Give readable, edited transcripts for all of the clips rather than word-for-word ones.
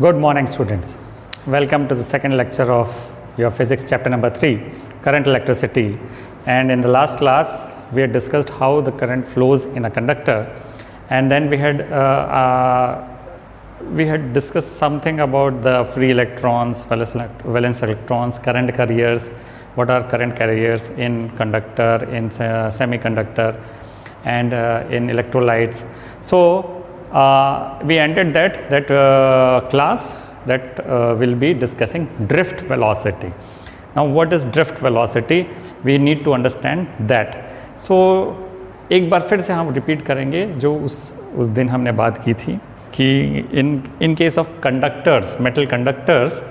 Good morning, students. Welcome to the second lecture of your physics chapter number 3, current electricity. And in the last class, we had discussed how the current flows in a conductor, and then we had discussed something about the free electrons, valence electrons, current carriers, what are current carriers in conductor, in semiconductor, and in electrolytes. So we ended that class that will be discussing drift velocity. Now what is drift velocity? We need to understand that. So एक बार फिर से हम repeat करेंगे जो उस दिन हमने बात की थी कि in case of conductors, metal conductors,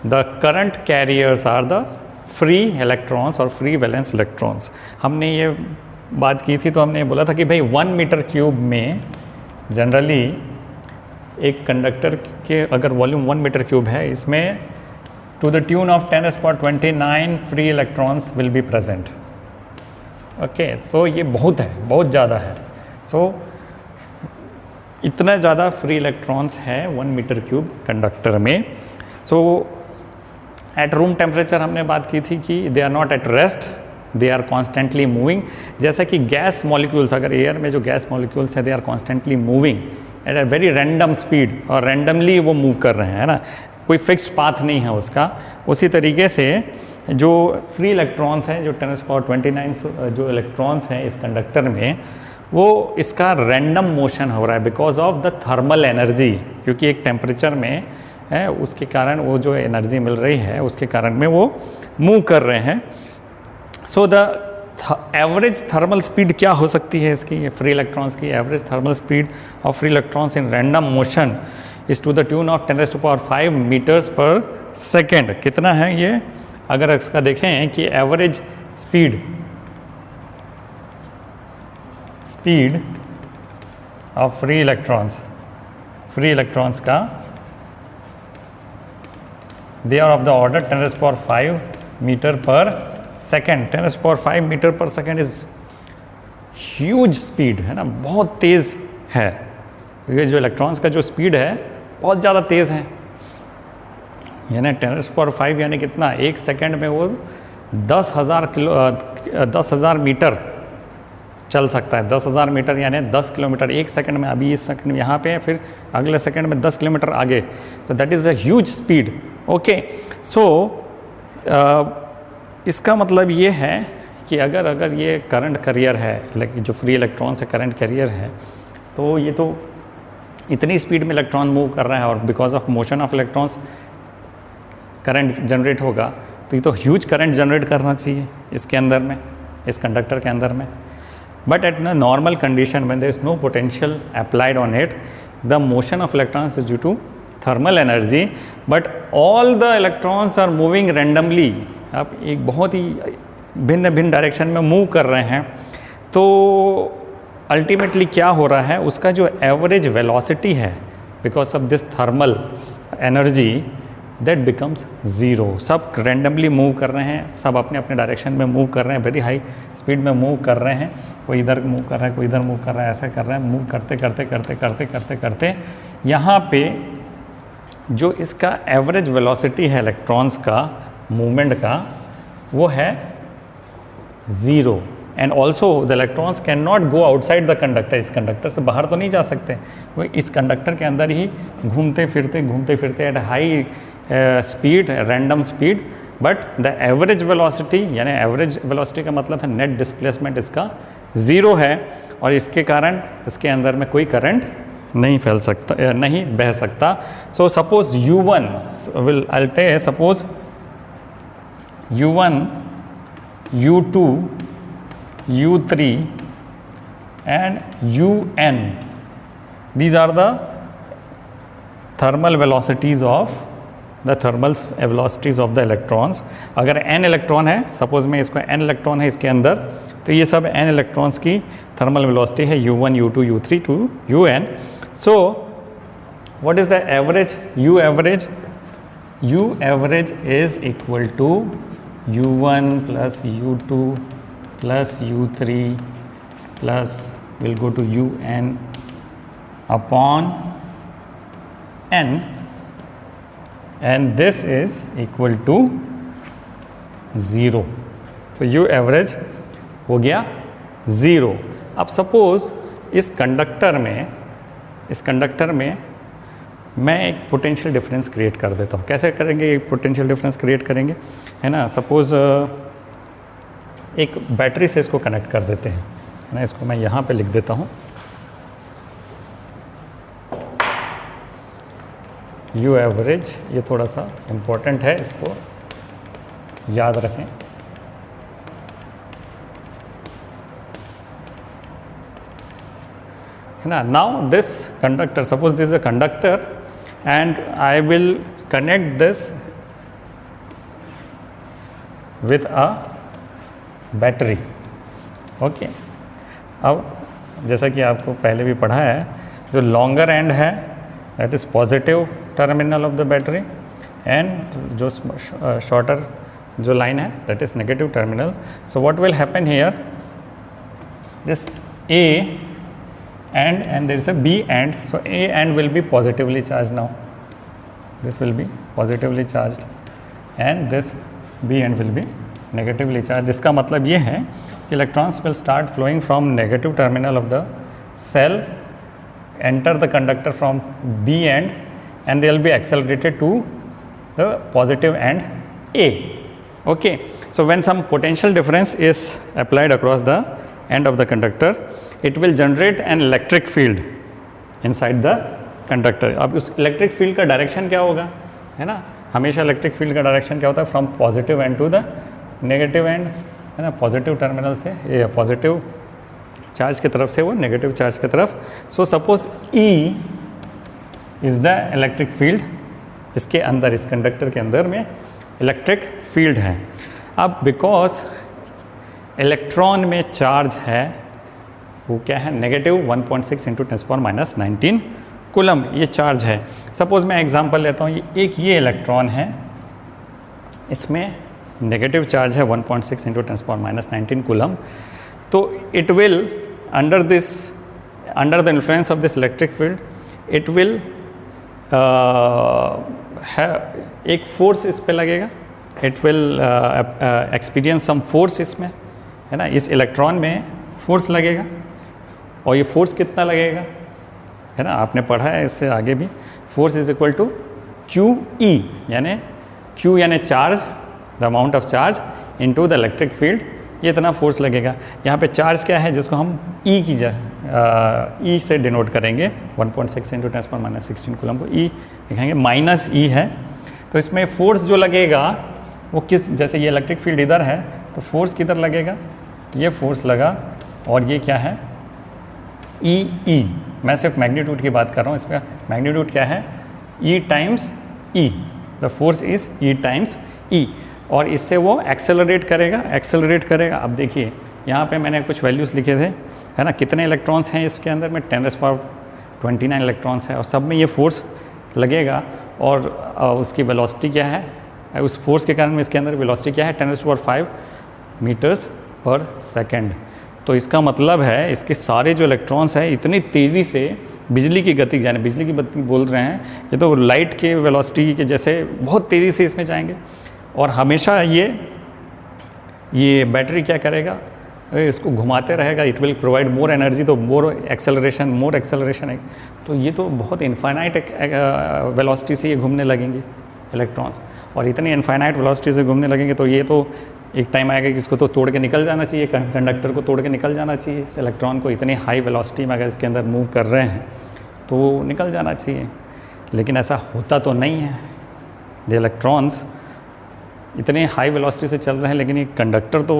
the current carriers are the free electrons और free valence electrons. हमने ये बात की थी तो हमने बोला था कि भाई 1 मीटर क्यूब में जनरली एक कंडक्टर के अगर वॉल्यूम 1 मीटर क्यूब है, इसमें to the tune of 10⁻29 free electrons will be present. Okay, so ये बहुत है, बहुत ज़्यादा है. सो इतना ज़्यादा फ्री इलेक्ट्रॉन्स है 1 मीटर क्यूब कंडक्टर में. सो एट रूम टेम्परेचर हमने बात की थी कि they are not at rest, they are constantly moving. जैसा कि गैस मॉलिक्यूल्स, अगर एयर में जो गैस मॉलिक्यूल्स हैं they are constantly moving at a very random speed और रैंडमली वो मूव कर रहे हैं, है ना, कोई फिक्स्ड पाथ नहीं है उसका. उसी तरीके से जो फ्री इलेक्ट्रॉन्स हैं, जो 10⁻29 जो इलेक्ट्रॉन्स हैं इस कंडक्टर में, वो इसका रैंडम मोशन हो रहा है because of the thermal energy. क्योंकि एक टेम्परेचर में है, उसके कारण वो जो एनर्जी मिल रही है उसके कारण में वो मूव कर रहे हैं. So the average thermal speed क्या हो सकती है इसकी, फ्री इलेक्ट्रॉन्स की average thermal speed of free electrons in random motion is to the tune of 10⁻5 metres per second. कितना है ये? अगर इसका देखें कि average speed of free electrons का they are of the order 10⁻5 metre per second. 10⁻5 metre per second is huge speed, है ना, बहुत तेज़ है. ये जो इलेक्ट्रॉन्स का जो स्पीड है बहुत ज़्यादा तेज़ है. यानी 10⁻5 यानी कितना, एक सेकेंड में वो 10,000 मीटर चल सकता है. 10,000 मीटर यानी 10 किलोमीटर एक सेकंड में. अभी इस सेकंड में यहाँ पे है, फिर अगले सेकंड में 10 किलोमीटर आगे. So that is a huge speed. Okay, so इसका मतलब ये है कि अगर ये करंट कैरियर है, जो फ्री इलेक्ट्रॉन से करंट कैरियर है, तो ये तो इतनी स्पीड में इलेक्ट्रॉन मूव कर रहा है और because of motion of electrons current generate होगा, तो ये तो ह्यूज करंट जनरेट करना चाहिए इसके अंदर में, इस कंडक्टर के अंदर में. But at an normal condition when there is no potential applied on it, the motion of electrons is due to thermal energy, but all the electrons are moving randomly. आप एक बहुत ही भिन्न भिन्न डायरेक्शन में move कर रहे हैं. तो अल्टीमेटली क्या हो रहा है, उसका जो एवरेज वेलोसिटी है because of this thermal energy, that becomes zero. सब रैंडमली मूव कर रहे हैं, सब अपने अपने डायरेक्शन में मूव कर रहे हैं, वेरी हाई स्पीड में मूव कर रहे हैं. कोई इधर मूव कर रहा है, कोई इधर मूव कर रहा है, ऐसा कर रहे हैं. मूव करते यहाँ पे जो इसका एवरेज वेलोसिटी है इलेक्ट्रॉन्स का मूवमेंट का, वो है zero. And also the electrons can not go outside the conductor. इस कंडक्टर से बाहर तो नहीं जा सकते, वो इस कंडक्टर के अंदर ही घूमते फिरते at high speed, random speed. But the average velocity, यानी एवरेज वेलोसिटी का मतलब है नेट डिस्प्लेसमेंट इसका ज़ीरो है, और इसके कारण इसके अंदर में कोई करंट नहीं फैल सकता, नहीं बह सकता. So suppose U1 will I take suppose U1, U2, U3 and UN. These are the thermal velocities of the electrons. अगर n इलेक्ट्रॉन है, सपोज में इसको n इलेक्ट्रॉन है इसके अंदर, तो ये सब n इलेक्ट्रॉन्स की थर्मल वेलोसिटी है U1, U2, U3 to UN. So what is the average? U average is equal to U1 plus U2 plus U3 plus will go to UN upon n and this is equal to 0। तो U average हो गया 0। अब suppose इस conductor में मैं एक potential difference create कर देता हूँ। कैसे करेंगे एक पोटेंशियल डिफरेंस क्रिएट करेंगे, है ना। सपोज एक बैटरी से इसको कनेक्ट कर देते हैं, है ना। इसको मैं यहाँ पे लिख देता हूँ, U एवरेज। ये थोड़ा सा इम्पोर्टेंट है, इसको याद रखें। है ना। Now this conductor, suppose this is a conductor and I will connect this with a battery। Okay, अब जैसा कि आपको पहले भी पढ़ा है, जो लॉन्गर एंड है that is positive terminal of the battery and जो शॉर्टर जो लाइन है that is negative terminal. So what will happen here, this A and there is a B end, so A end will be positively charged now, this will be positively charged and this B end will be negatively charged। इसका मतलब ये है कि electrons will start flowing from negative terminal of the cell, enter the conductor from B end and they will be accelerated to the positive end A। Okay, so when some potential difference is applied across the end of the conductor, it will generate an electric field inside the conductor। अब उस electric field का direction क्या होगा, है ना। हमेशा electric field का direction क्या होता है, from positive end to the negative end, है ना। पॉजिटिव टर्मिनल से ये पॉजिटिव चार्ज की तरफ से वो नेगेटिव चार्ज की तरफ। So suppose E is the electric field, इसके अंदर, इस कंडक्टर के अंदर में इलेक्ट्रिक फील्ड है। अब बिकॉज इलेक्ट्रॉन में चार्ज है वो क्या है, नेगेटिव 1.6 इंटू 10⁻⁹ कूलम ये चार्ज है। सपोज़ मैं एग्जांपल लेता हूँ, ये इलेक्ट्रॉन है, इसमें नेगेटिव चार्ज है 1.6 इंटू 10⁻⁹ कूलम। तो it will under the influence of this electric field it will एक फोर्स इस पे लगेगा, it will experience some force इसमें, है ना। इस इलेक्ट्रॉन में फोर्स लगेगा और ये फोर्स कितना लगेगा, है ना। आपने पढ़ा है इससे आगे भी, force is equal to QE, यानी Q यानी charge, the amount of charge into the electric field, ये इतना फोर्स लगेगा। यहाँ पे चार्ज क्या है जिसको हम E से डिनोट करेंगे, 1.6 इंटू 10⁻⁶ कूलम को E लिखेंगे, माइनस E है। तो इसमें फोर्स जो लगेगा वो किस, जैसे ये इलेक्ट्रिक फील्ड इधर है तो फोर्स किधर लगेगा, ये फोर्स लगा और ये क्या है E। मैं सिर्फ मैग्नीट्यूड की बात कर रहा हूँ, इसका मैग्नीट्यूड क्या है E times E, the force is E times E। और इससे वो एक्सेलरेट करेगा। अब देखिए यहाँ पे मैंने कुछ वैल्यूज़ लिखे थे, है ना। कितने इलेक्ट्रॉन्स हैं इसके अंदर में, 10⁻29 इलेक्ट्रॉन्स हैं और सब में ये फोर्स लगेगा और उसकी वेलोसिटी क्या है, उस फोर्स के कारण इसके अंदर वेलोसिटी क्या है, 10⁵ मीटर्स पर सेकेंड। तो इसका मतलब है इसके सारे जो इलेक्ट्रॉन्स हैं इतनी तेज़ी से बिजली की गति, यानी बिजली की गति बोल रहे हैं, ये तो लाइट के वेलोसिटी के जैसे बहुत तेज़ी से इसमें जाएंगे। और हमेशा ये बैटरी क्या करेगा, इसको घुमाते रहेगा, it will provide more energy, तो मोर एक्सेलरेशन है। तो ये तो बहुत इनफाइनाइट वेलोसिटी से ये घूमने लगेंगे इलेक्ट्रॉन्स, और इतनी इनफाइनाइट वेलोसिटी से घूमने लगेंगे तो ये तो एक टाइम आएगा कि इसको तो तोड़ के निकल जाना चाहिए, कंडक्टर को तोड़ के निकल जाना चाहिए। इस इलेक्ट्रॉन को इतनी हाई वेलोसिटी में अगर इसके अंदर मूव कर रहे हैं तो निकल जाना चाहिए, लेकिन ऐसा होता तो नहीं है। द इलेक्ट्रॉन्स इतने हाई वेलोसिटी से चल रहे हैं, लेकिन ये कंडक्टर तो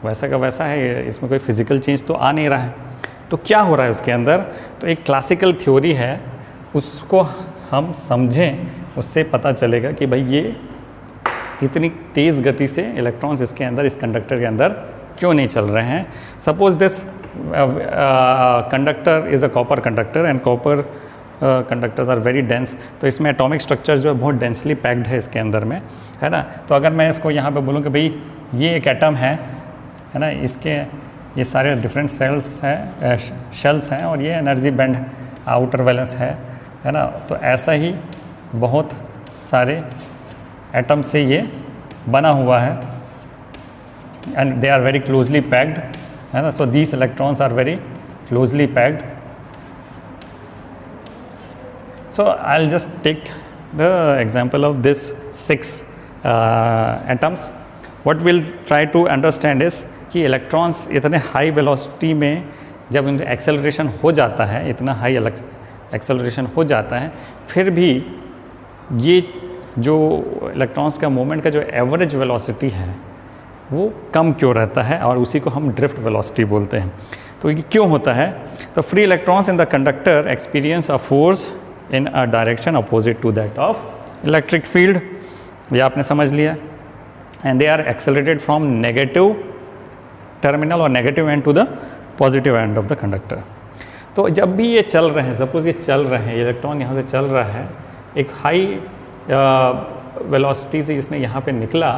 वैसा का वैसा है, इसमें कोई फिज़िकल चेंज तो आ नहीं रहा है। तो क्या हो रहा है उसके अंदर, तो एक क्लासिकल थ्योरी है, उसको हम समझें, उससे पता चलेगा कि भाई ये इतनी तेज़ गति से इलेक्ट्रॉन्स इसके अंदर, इस कंडक्टर के अंदर क्यों नहीं चल रहे हैं। Suppose this conductor is a copper conductor and copper conductors are very dense. तो इसमें एटॉमिक स्ट्रक्चर जो है बहुत डेंसली पैक्ड है इसके अंदर में, है ना। तो अगर मैं इसको यहाँ पे बोलूँ कि भाई ये एक एटम है ना, इसके ये सारे डिफरेंट सेल्स हैं, शेल्स हैं, और ये एनर्जी बैंड आउटर वैलेंस है, है ना। तो ऐसा ही बहुत सारे एटम से ये बना हुआ है and they are very closely packed, है ना। So these electrons are very closely packed. So I'll just take the example of this 6 atoms. What we'll try to understand is कि इलेक्ट्रॉन्स इतने हाई वेलोसिटी में जब इनका acceleration हो जाता है, इतना हाई एक्सेलरेशन हो जाता है, फिर भी ये जो इलेक्ट्रॉन्स का मूवमेंट का जो एवरेज वेलोसिटी है वो कम क्यों रहता है, और उसी को हम ड्रिफ्ट वेलोसिटी बोलते हैं. तो ये क्यों होता है? तो free electrons in the conductor experience a force in a direction opposite to that of electric field. ये आपने समझ लिया. and they are accelerated from negative terminal or negative end to the positive end of the conductor. तो जब भी ये चल रहे हैं, सपोज ये चल रहे हैं, इलेक्ट्रॉन यहाँ से चल रहा है, एक हाई वेलोसिटी से इसने यहाँ पे निकला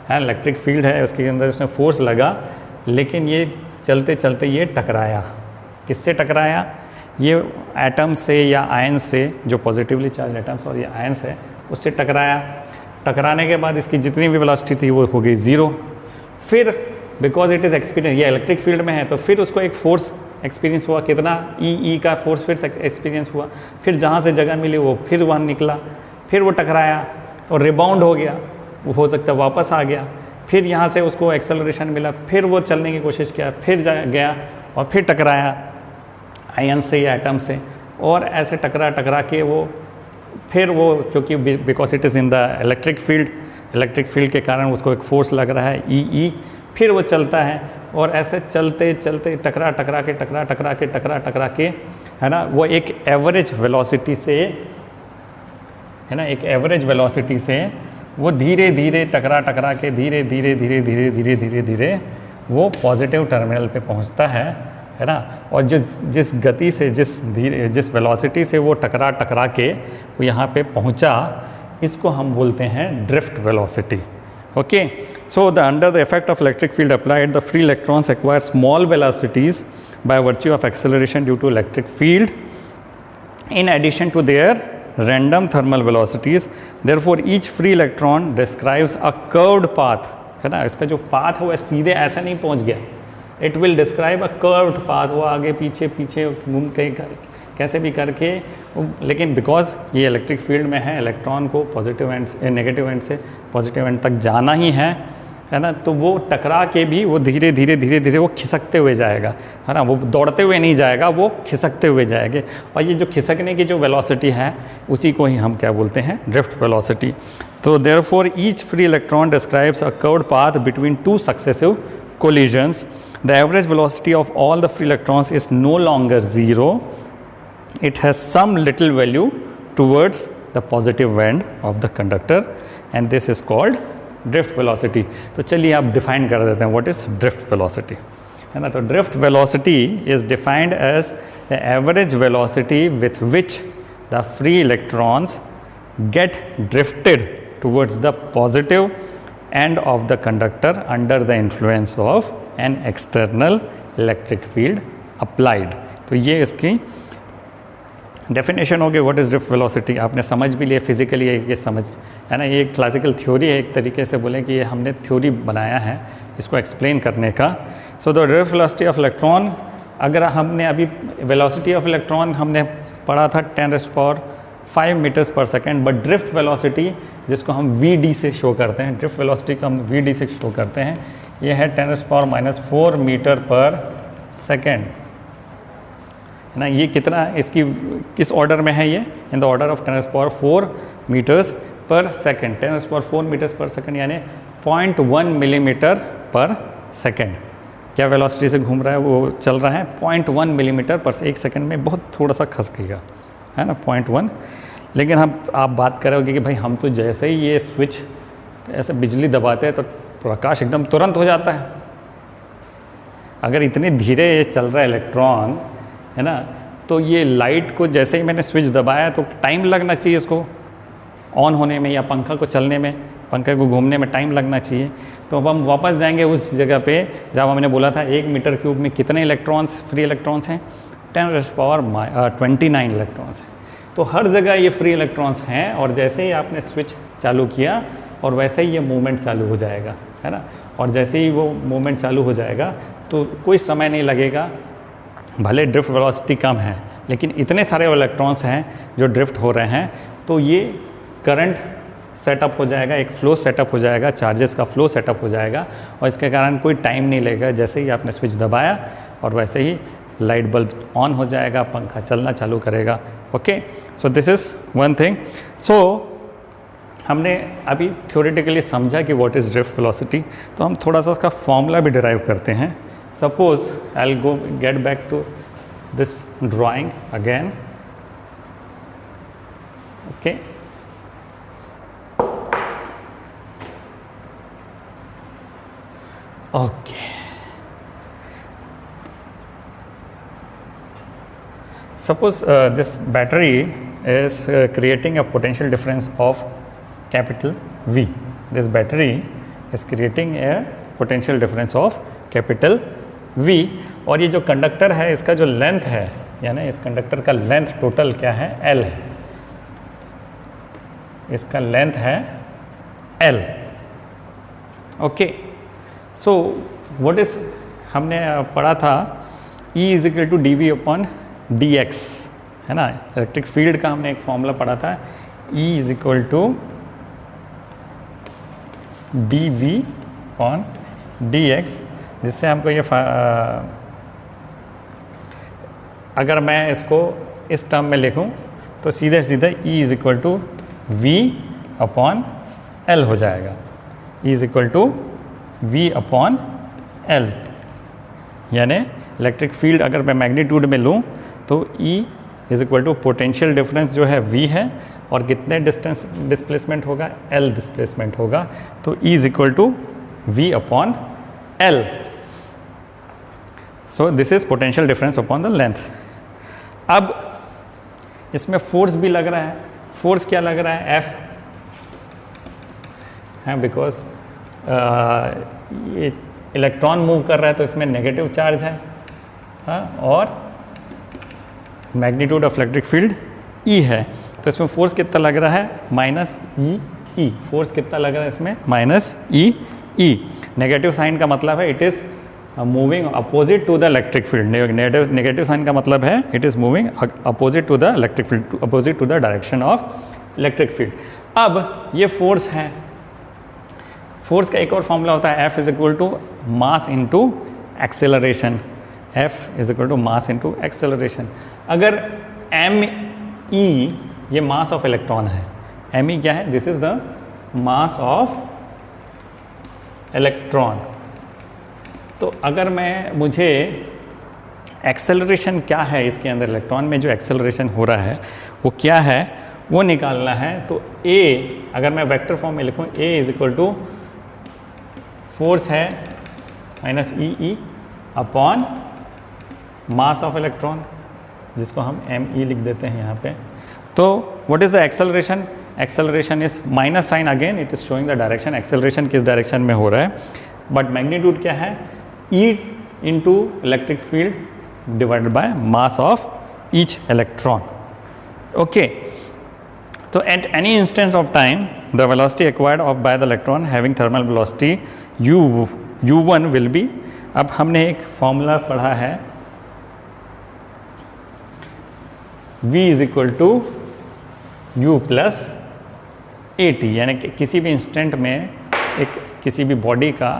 है, इलेक्ट्रिक फील्ड है उसके अंदर, उसने फोर्स लगा, लेकिन ये चलते चलते ये टकराया. किससे टकराया? ये एटम से या आयन से, जो पॉजिटिवली चार्ज एटम्स और ये आयन्स है उससे टकराया. टकराने के बाद इसकी जितनी भी वेलोसिटी थी वो हो गई ज़ीरो. फिर बिकॉज इट इज़ एक्सपीरियंस, ये इलेक्ट्रिक फील्ड में है, तो फिर उसको एक फोर्स एक्सपीरियंस हुआ. कितना? ई का फोर्स फिर एक्सपीरियंस हुआ. फिर जहाँ से जगह मिली वो फिर वहाँ निकला, फिर वो टकराया और रिबाउंड हो गया, वो हो सकता है वापस आ गया. फिर यहाँ से उसको एक्सेलरेशन मिला, फिर वो चलने की कोशिश किया, फिर गया और फिर टकराया आयन से या एटम से, और ऐसे टकरा टकरा के वो फिर वो, क्योंकि because it is in the electric field के कारण उसको एक फोर्स लग रहा है ई, फिर वो चलता है. और ऐसे चलते चलते टकरा टकरा के है ना, वो एक एवरेज वेलोसिटी से, है ना, एक एवरेज वेलोसिटी से वो धीरे धीरे टकरा के धीरे वो पॉजिटिव टर्मिनल पे पहुंचता है ना. और जिस गति से, जिस वेलोसिटी से वो टकरा के वो यहाँ पे पहुँचा, इसको हम बोलते हैं drift velocity. Okay, so the under the effect of electric field applied, the free electrons acquire small velocities by virtue of acceleration due to electric field in addition to their random thermal velocities. Therefore each free electron describes a curved path, है ना. इसका जो path है वो सीधे ऐसा नहीं पहुंच गया, it will describe a curved path, वो आगे पीछे घूम के कैसे भी करके, लेकिन बिकॉज ये इलेक्ट्रिक फील्ड में है, इलेक्ट्रॉन को पॉजिटिव एंड से, नेगेटिव एंड से पॉजिटिव एंड तक जाना ही है ना, तो वो टकरा के भी वो धीरे धीरे वो खिसकते हुए जाएगा, है ना. वो दौड़ते हुए नहीं जाएगा, वो खिसकते हुए जाएंगे. और ये जो खिसकने की जो वेलोसिटी है उसी को ही हम क्या बोलते हैं, ड्रिफ्ट वेलोसिटी. तो therefore each free electron describes a curved path between two successive collisions. The average velocity of all the free electrons is no longer zero, it has some little value towards the positive end of the conductor, and this is called drift velocity. तो चलिए आप define कर देते हैं what is drift velocity, है ना. तो drift velocity is defined as the average velocity with which the free electrons get drifted towards the positive end of the conductor under the influence of an external electric field applied. तो ये इसकी definition हो गई what is drift velocity. आपने समझ भी लिया physically, ये समझ, है ना. ये क्लासिकल थ्योरी है, एक तरीके से बोलें कि ये हमने थ्योरी बनाया है इसको एक्सप्लेन करने का. So the drift velocity of electron, अगर हमने अभी वेलोसिटी ऑफ इलेक्ट्रॉन हमने पढ़ा था 10⁵ metres per second, but drift velocity जिसको हम VD से शो करते हैं, ड्रिफ्ट वेलोसिटी को हम VD से शो करते हैं, ये है 10⁻⁻⁴ मीटर पर सेकेंड, है ना. ये कितना, इसकी किस ऑर्डर में है ये, in the order of 10⁻⁴ metres per second. 10⁻⁴ metres per second यानी 0.1 मिलीमीटर पर सेकेंड. क्या वेलोसिटी से घूम रहा है, वो चल रहा है 0.1 मिलीमीटर पर एक सेकेंड में, बहुत थोड़ा सा खस गया, है ना, 0.1. लेकिन आप बात करोगे कि भाई हम तो जैसे ही ये स्विच ऐसे बिजली दबाते हैं तो प्रकाश एकदम तुरंत हो जाता है. अगर इतने धीरे ये चल रहा है इलेक्ट्रॉन, है ना, तो ये लाइट को जैसे ही मैंने स्विच दबाया तो टाइम लगना चाहिए इसको ऑन होने में, या पंखा को चलने में, पंखे को घूमने में टाइम लगना चाहिए. तो अब हम वापस जाएंगे उस जगह पे जहाँ हमने बोला था 1 मीटर क्यूब में कितने इलेक्ट्रॉन्स, फ्री इलेक्ट्रॉन्स हैं, 10⁻29 इलेक्ट्रॉन्स हैं. तो हर जगह ये फ्री इलेक्ट्रॉन्स हैं, और जैसे ही आपने स्विच चालू किया और वैसे ही ये मूवमेंट चालू हो जाएगा, है ना। और जैसे ही वो मूवमेंट चालू हो जाएगा तो कोई समय नहीं लगेगा, भले ड्रिफ्ट वेलोसिटी कम है लेकिन इतने सारे इलेक्ट्रॉन्स हैं जो ड्रिफ्ट हो रहे हैं, तो ये करंट सेटअप हो जाएगा, एक फ्लो सेटअप हो जाएगा, चार्जेस का फ्लो सेटअप हो जाएगा, और इसके कारण कोई टाइम नहीं लगेगा। जैसे ही आपने स्विच दबाया और वैसे ही लाइट बल्ब ऑन हो जाएगा, पंखा चलना चालू करेगा। Okay, so this is one thing. So हमने अभी थ्योरेटिकली समझा कि व्हाट इज़ ड्रिफ्ट वेलोसिटी, तो हम थोड़ा सा उसका फॉर्मूला भी डिराइव करते हैं। Suppose I will go get back to this drawing again. Okay, okay, suppose this battery is creating a potential difference of capital V. This battery is creating a potential difference of capital V, और ये जो conductor है इसका जो length है, यानी इस conductor का लेंथ टोटल क्या है, L है, इसका लेंथ है L। Okay, so what is, हमने पढ़ा था E is equal to dV upon dx, है ना। इलेक्ट्रिक फील्ड का हमने एक फॉर्मूला पढ़ा था, E is equal to dV upon dx, जिससे हमको ये अगर मैं इसको इस टर्म में लिखूं तो सीधे सीधे E is equal to V upon L हो जाएगा। E is equal to V upon L, यानी इलेक्ट्रिक फील्ड अगर मैं मैग्नीट्यूड में लूँ तो E is equal to potential difference जो है V है, और कितने डिस्टेंस डिस्प्लेसमेंट होगा, L डिस्प्लेसमेंट होगा, तो E is equal to V upon L। So this is potential difference upon the length. अब इसमें फोर्स भी लग रहा है, फोर्स क्या लग रहा है, F है, बिकॉज ये इलेक्ट्रॉन मूव कर रहा है तो इसमें नेगेटिव चार्ज है, हाँ, और magnitude of electric field E है, तो इसमें फोर्स कितना लग रहा है, माइनस E। फोर्स कितना लग रहा है इसमें, माइनस E। नेगेटिव साइन का मतलब है it is moving opposite to the electric field. Negative sign का मतलब है it is moving opposite to the electric field, opposite to the direction of electric field. अब ये फोर्स है, फोर्स का एक और फॉर्मूला होता है F is equal to mass into acceleration. F is equal to mass into acceleration. अगर ME ये मास ऑफ इलेक्ट्रॉन है, ME क्या है, this is the mass of electron. तो अगर मुझे एक्सेलरेशन क्या है इसके अंदर, इलेक्ट्रॉन में जो एक्सेलरेशन हो रहा है वो क्या है वो निकालना है, तो A अगर मैं वेक्टर फॉर्म में लिखूँ, A is equal to force है minus E upon mass of electron, जिसको हम ME लिख देते हैं यहाँ पे। तो what is the acceleration, acceleration is minus sign, again it is showing the direction, acceleration किस डायरेक्शन में हो रहा है, बट मैग्नीट्यूड क्या है, E into electric field divided by mass of each electron. Okay, तो at any instance of time the velocity acquired of bye the electron having thermal velocity u1 will be, अब हमने एक formula पढ़ा है v is equal to u plus AT, यानी कि किसी भी इंस्टेंट में एक किसी भी बॉडी का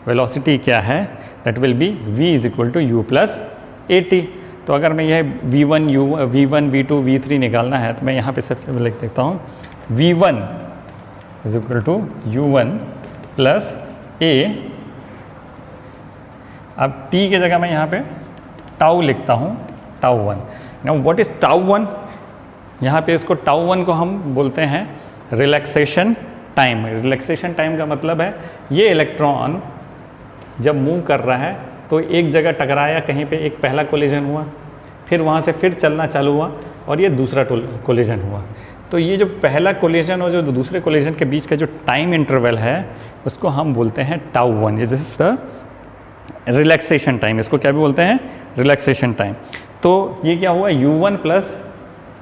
वेलोसिटी क्या है, that will be v is equal to u plus AT। तो अगर मैं यह v1, v2, v3 निकालना है तो मैं यहाँ पे सबसे पहले लिख देता हूँ v1 is equal to u1 plus A। अब t की जगह मैं यहाँ पे टाउ लिखता हूँ, tau 1। Now what is tau 1, यहाँ पे इसको टाउ 1 को हम बोलते हैं रिलैक्सेशन टाइम। रिलैक्सेशन टाइम का मतलब है ये इलेक्ट्रॉन जब मूव कर रहा है तो एक जगह टकराया, कहीं पे एक पहला कोलिजन हुआ, फिर वहाँ से फिर चलना चालू हुआ और ये दूसरा कोलिजन हुआ। तो ये जो पहला कोलिजन और जो दूसरे कोलिजन के बीच का जो टाइम इंटरवल है उसको हम बोलते हैं tau 1। This is the relaxation time, इसको क्या भी बोलते हैं, रिलैक्सेशन टाइम। तो ये क्या हुआ, u1 प्लस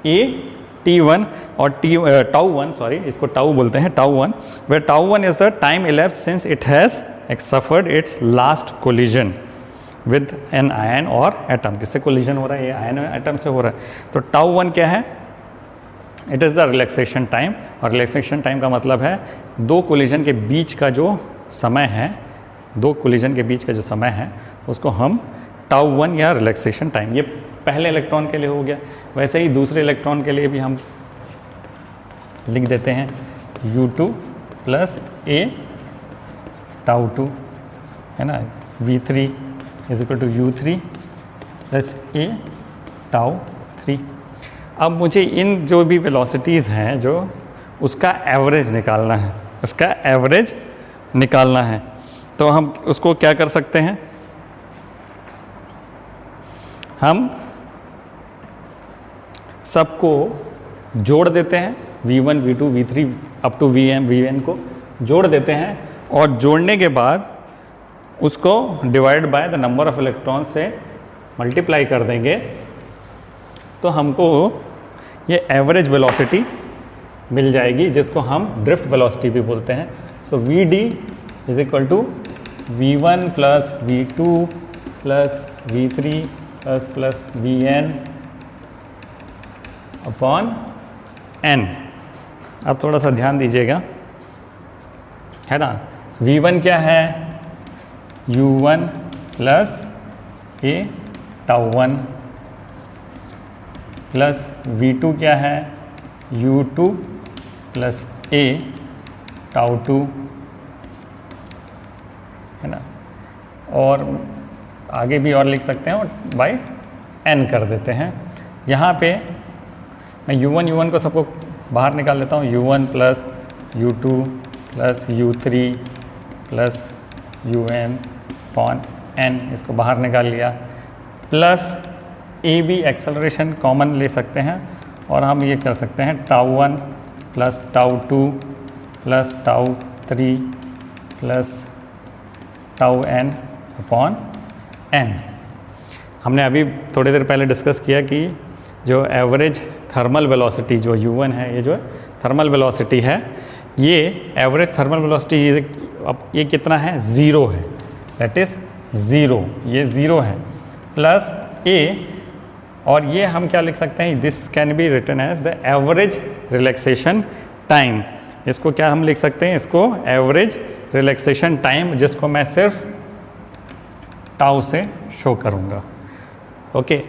ए T1 और टाउ वन, सॉरी इसको टाउ बोलते हैं, tau one, where tau one is the time elapsed since it has suffered its last collision with an ion or atom। किससे कोलिजन हो रहा है? ये आयन एटम से हो रहा है। तो टाउ वन क्या है? It is the relaxation time, और रिलैक्सेशन टाइम का मतलब है दो कोलिजन के बीच का जो समय है, दो कोलिजन के बीच का जो समय है उसको हम टाउ वन या रिलैक्सेशन टाइम, ये पहले इलेक्ट्रॉन के लिए हो गया। वैसे ही दूसरे इलेक्ट्रॉन के लिए भी हम लिख देते हैं U2 प्लस ए टाउ 2, है ना, V3 is equal to U3 plus a tau 3। अब मुझे इन जो भी वेलोसिटीज़ हैं जो उसका एवरेज निकालना है, उसका एवरेज निकालना है। तो हम उसको क्या कर सकते हैं? हम सबको जोड़ देते हैं, V1 V2 V3 up to Vn को जोड़ देते हैं, और जोड़ने के बाद उसको divide by the number of electron से मल्टीप्लाई कर देंगे, तो हमको ये एवरेज वेलोसिटी मिल जाएगी, जिसको हम ड्रिफ्ट वेलोसिटी भी बोलते हैं। So Vd is equal to V1 plus V2 plus V3 plus Vn upon n। अब थोड़ा सा ध्यान दीजिएगा, है ना। V1 क्या है? U1 plus a tau 1 plus V2 क्या है? U2 प्लस ए टाउ 2, है ना। और आगे भी और लिख सकते हैं, और बाय n कर देते हैं। यहाँ पे मैं U1 को सबको बाहर निकाल लेता हूँ, U1 plus U2 plus U3 plus Un upon n, इसको बाहर निकाल लिया, plus a b acceleration common ले सकते हैं, और हम ये कर सकते हैं tau 1 plus tau 2 plus tau 3 plus tau n upon n। हमने अभी थोड़ी देर पहले डिस्कस किया कि जो एवरेज थर्मल वेलोसिटी जो U1 है, ये जो थर्मल वेलोसिटी है, ये एवरेज थर्मल वेलोसिटी अब ये कितना है? 0 है, दैट इज़ 0, ये 0 है, प्लस a, और ये हम क्या लिख सकते हैं? This can be written as the average relaxation time. इसको क्या हम लिख सकते हैं? इसको एवरेज रिलैक्सेशन टाइम, जिसको मैं सिर्फ टाउ से शो करूँगा। ओके,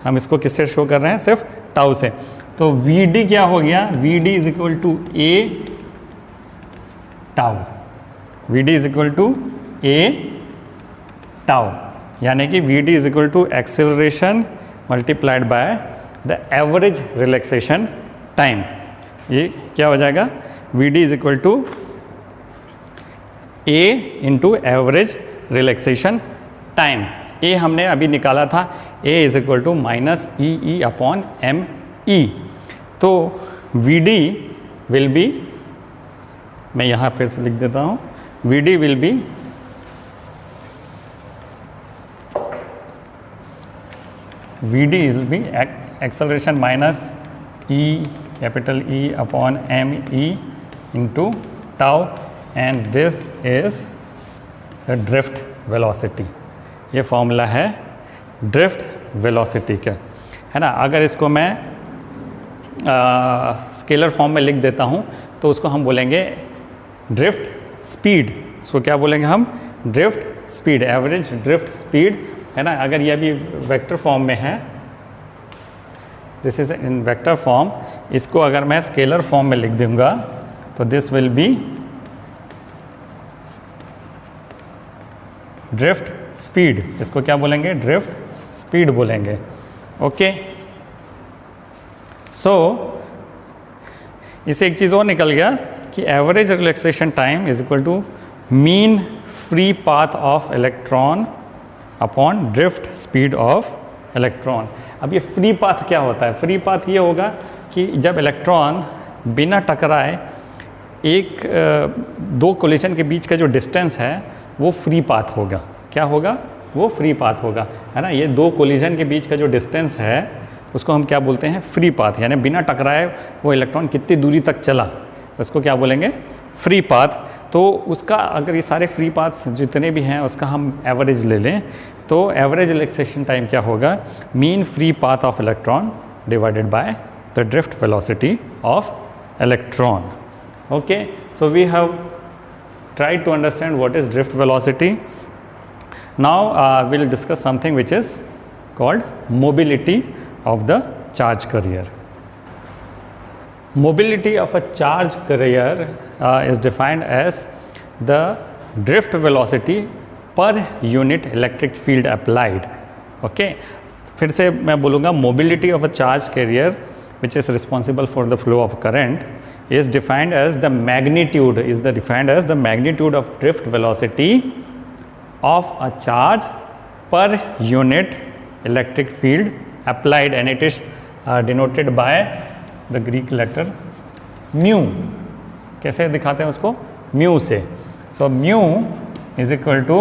हम इसको किससे शो कर रहे हैं? सिर्फ टाउ से। तो Vd क्या हो गया? Vd is equal to A tau, Vd is equal to A tau, यानी कि Vd is equal to acceleration multiplied by the average relaxation time. ये क्या हो जाएगा? Vd is equal to A into average relaxation time. A हमने अभी निकाला था, A is equal to minus E upon M E. तो Vd विल बी, मैं यहाँ फिर से लिख देता हूँ, Vd will be acceleration minus e, capital e upon M e into tau, and this is the drift velocity. ये formula है ड्रिफ्ट वेलोसिटी का, है ना। अगर इसको मैं स्केलर फॉर्म में लिख देता हूँ तो उसको हम बोलेंगे ड्रिफ्ट स्पीड। उसको क्या बोलेंगे हम? Drift speed, average drift speed, है ना। अगर ये अभी वेक्टर फॉर्म में है, this is in vector form, इसको अगर मैं स्केलर फॉर्म में लिख दूंगा तो this will be drift speed. इसको क्या बोलेंगे? ड्रिफ्ट स्पीड बोलेंगे। ओके, सो इससे एक चीज़ और निकल गया कि average relaxation time is equal to mean free path of electron upon drift speed of electron. अब ये फ्री पाथ क्या होता है? फ्री पाथ ये होगा कि जब इलेक्ट्रॉन बिना टकराए दो कोलिजन के बीच का जो डिस्टेंस है वो फ्री पाथ होगा। क्या होगा? वो फ्री पाथ होगा, है ना। ये दो कोलिजन के बीच का जो डिस्टेंस है उसको हम क्या बोलते हैं, फ्री पाथ, यानी बिना टकराए वो इलेक्ट्रॉन कितनी दूरी तक चला, उसको क्या बोलेंगे, फ्री पाथ। तो उसका अगर ये सारे फ्री पाथ्स जितने भी हैं उसका हम एवरेज ले लें, तो एवरेज रिलैक्सेशन टाइम क्या होगा, mean free path of electron divided by the drift velocity of electron. Okay, so we have tried to understand what is drift velocity. Now we'll discuss something which is called mobility of the charge carrier. Mobility of a charge carrier is defined as the drift velocity per unit electric field applied. Okay, फिर से मैं बोलूँगा, mobility of a charge carrier which is responsible for the flow of current is defined as the magnitude of drift velocity of a charge per unit electric field applied, and it is denoted by the Greek letter mu. कैसे दिखाते हैं उसको, mu से. So mu is equal to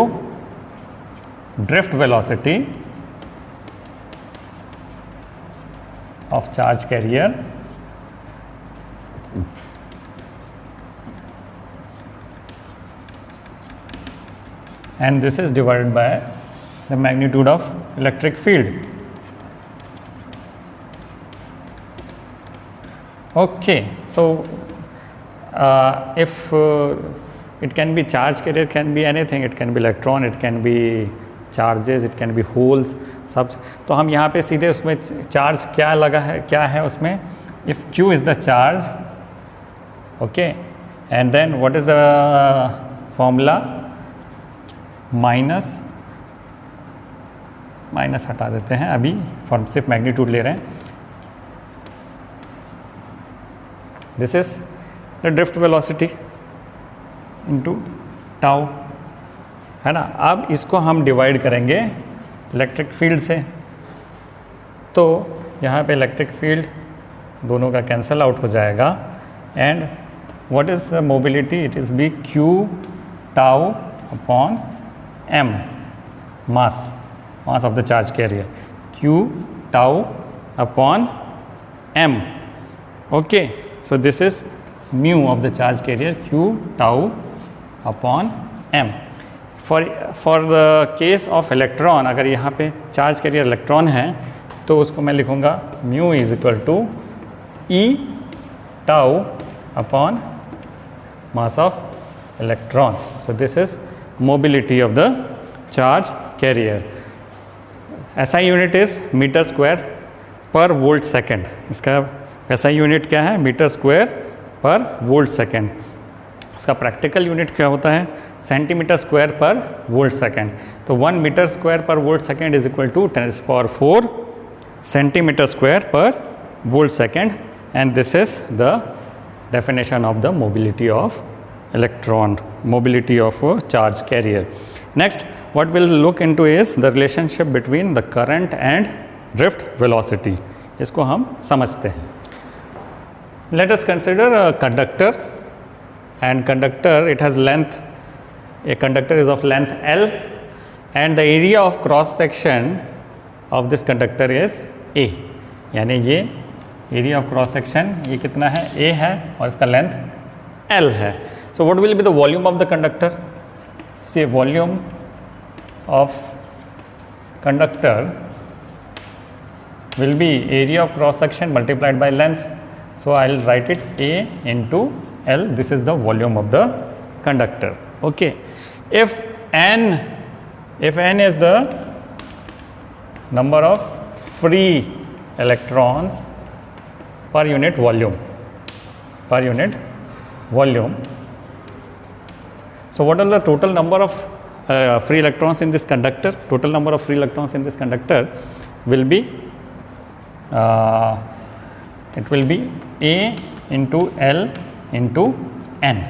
drift velocity of charge carrier and this is divided by the magnitude of electric field. Okay, so if it can be charge carrier, can be anything, it can be electron, it can be charges, it can be holes, सब. तो हम यहाँ पे सीधे उसमें charge क्या लगा है, क्या है उसमें, if Q is the charge, okay, and then what is the formula, minus हटा देते हैं अभी, फॉर सिर्फ मैग्नीट्यूड ले रहे हैं. This is the drift velocity into tau, है ना. अब इसको हम डिवाइड करेंगे इलेक्ट्रिक फील्ड से, तो यहाँ पे इलेक्ट्रिक फील्ड दोनों का कैंसल आउट हो जाएगा, and what is mobility, it is b q tau upon m, mass of the charge carrier, q tau upon m. Okay, so this is mu of the charge carrier, q tau upon m. For the case of electron, अगर यहाँ पे charge carrier electron है तो उसको मैं लिखूँगा mu is equal to e tau upon mass of electron. So this is mobility of the charge carrier. SI unit is meter square per volt second. इसका SI unit क्या है, metre square per volt second. इसका practical unit क्या होता है, centimetre square per volt second. तो 1 metre square per volt second is equal to 10⁴ centimetre square per volt second, and this is the definition of the mobility of electron, mobility of a charge carrier. Next, what we'll look into is the relationship between the current and drift velocity. इसको हम समझते हैं. Let us consider a conductor, and conductor, it has length, a conductor is of length L, and the area of cross section of this conductor is A. यानी ये area of cross section ये कितना है, A है, और इसका length L है. So what will be the volume of the conductor? Say volume of conductor will be area of cross section multiplied by length. So I'll write it A into L. This is the volume of the conductor. Okay. If n is the number of free electrons per unit volume. So what are the total number of free electrons in this conductor? Total number of free electrons in this conductor will be it will be A into L into N.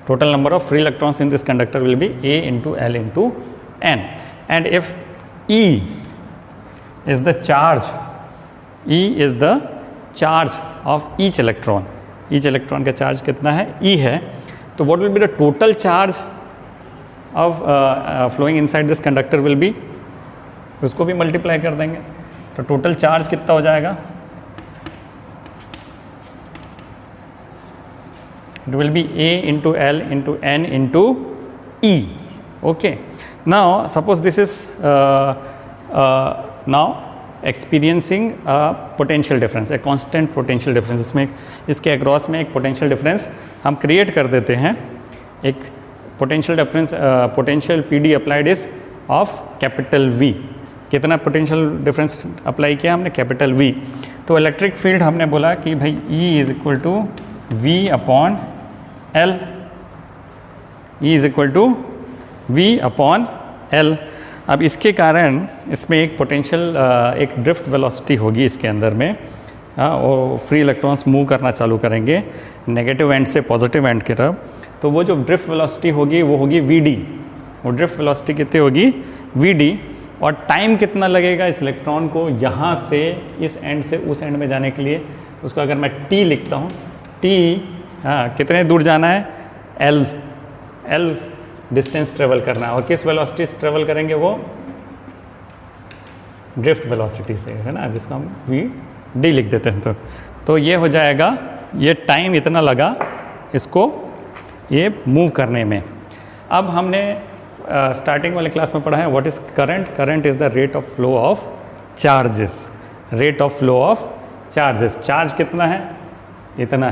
Total number of free electrons in this conductor will be A into L into N. And if E is the charge of each electron. Each electron का charge कितना है, E है. तो what will be the total charge of flowing inside this conductor will be, उसको भी multiply कर देंगे. तो टोटल चार्ज कितना हो जाएगा? It will be A into L into N into E. Okay. Now suppose this is now experiencing a potential difference, a constant potential difference. इसमें इसके अक्रॉस में एक potential difference हम create कर देते हैं. एक potential difference potential PD applied is of capital V. कितना potential difference अप्लाई किया हमने? Capital V. तो इलेक्ट्रिक फील्ड हमने बोला कि भाई E is equal to V upon L. E is equal to V upon L. अब इसके कारण इसमें एक पोटेंशियल एक ड्रिफ्ट वेलोसिटी होगी इसके अंदर में, और फ्री इलेक्ट्रॉन्स मूव करना चालू करेंगे नेगेटिव एंड से पॉजिटिव एंड की तरफ. तो वो जो ड्रिफ्ट वेलोसिटी होगी वो होगी VD. वो ड्रिफ्ट वेलोसिटी कितनी होगी? VD. और टाइम कितना लगेगा इस इलेक्ट्रॉन को यहाँ से इस एंड से उस एंड में जाने के लिए? उसको अगर मैं T लिखता हूँ, T कितने दूर जाना है? L डिस्टेंस ट्रेवल करना है. और किस वेलोसिटी से ट्रेवल करेंगे? वो ड्रिफ्ट वेलोसिटी से, है ना, जिसको हम VD लिख देते हैं. तो ये हो जाएगा, ये टाइम इतना लगा इसको ये मूव करने में. अब हमने स्टार्टिंग वाले क्लास में पढ़ा है what is current. Current is the rate of flow of charges. Rate of flow of charges. Charge कितना है? इतना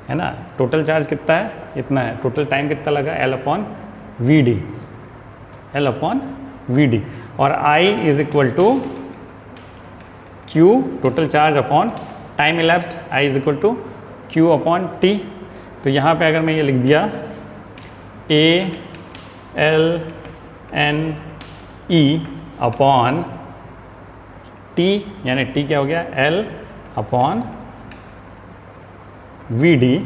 है ना. टोटल चार्ज कितना है? इतना है. टोटल टाइम कितना लगा? L upon VD. L upon VD. और I is equal to Q total charge upon time elapsed. I is equal to Q upon T. तो यहाँ पे अगर मैं ये लिख दिया A L N E upon T, यानी T क्या हो गया? L upon VD.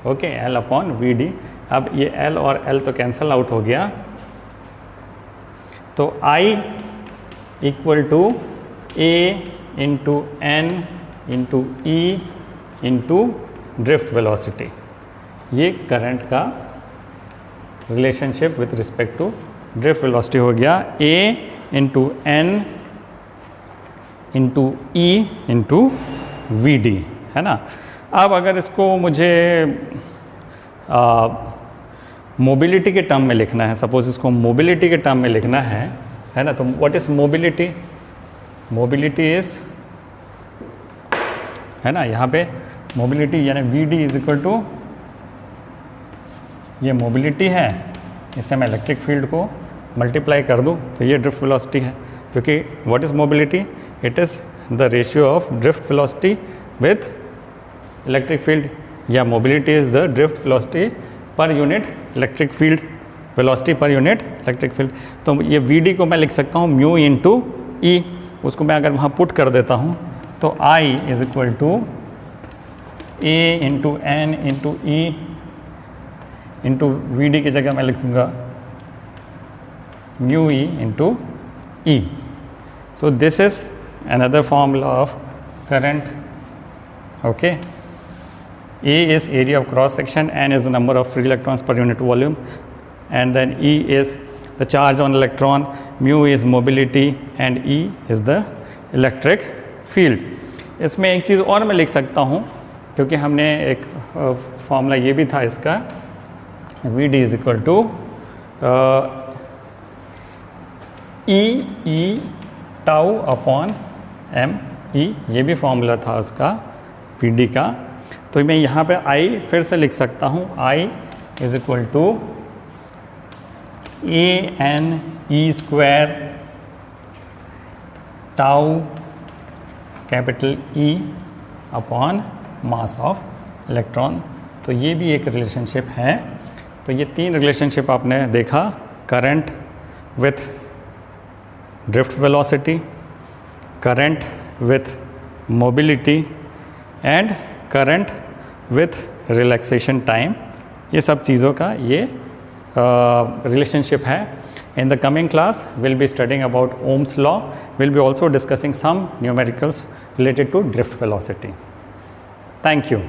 Okay, L upon VD. अब ये L और L तो कैंसल आउट हो गया. तो I equal to A into N into E into drift velocity. ये करंट का relationship with respect to drift velocity हो गया. A into N into E into VD, है ना. अब अगर इसको मुझे मोबिलिटी के टर्म में लिखना है, सपोज इसको मोबिलिटी के टर्म में लिखना है ना. तो what is mobility? Mobility is, है ना, यहाँ पे मोबिलिटी यानी VD इज इक्वल टू, ये मोबिलिटी है, इससे मैं इलेक्ट्रिक फील्ड को मल्टीप्लाई कर दूँ तो ये ड्रिफ्ट वेलोसिटी है. क्योंकि what is mobility? It is the ratio of drift velocity with electric field, या mobility is the drift velocity per unit electric field, velocity per unit electric field. तो ये VD को मैं लिख सकता हूँ म्यू इंटू E. उसको मैं अगर वहाँ पुट कर देता हूँ तो I is equal to A into N into E into VD की जगह मैं लिख दूँगा mu E into E. So this is another formula of current. Okay, A is area of cross section, N is the number of free electrons per unit volume, and then E is the charge on electron, mu is mobility, and E is the electric field. इसमें एक चीज़ और मैं लिख सकता हूँ, क्योंकि हमने एक फॉर्मूला ये भी था इसका, VD is equal to E tau upon ME. ये भी फॉर्मूला था उसका VD का. तो मैं यहाँ पे I फिर से लिख सकता हूँ, I is equal to ANE square tau capital E upon mass of electron. तो ये भी एक रिलेशनशिप है. तो ये तीन रिलेशनशिप आपने देखा, current with drift velocity, current with mobility and current with relaxation time. ये सब चीज़ों का ये रिलेशनशिप है. In the coming class, we'll be studying about Ohm's law. We'll be also discussing some numericals related to drift velocity. Thank you.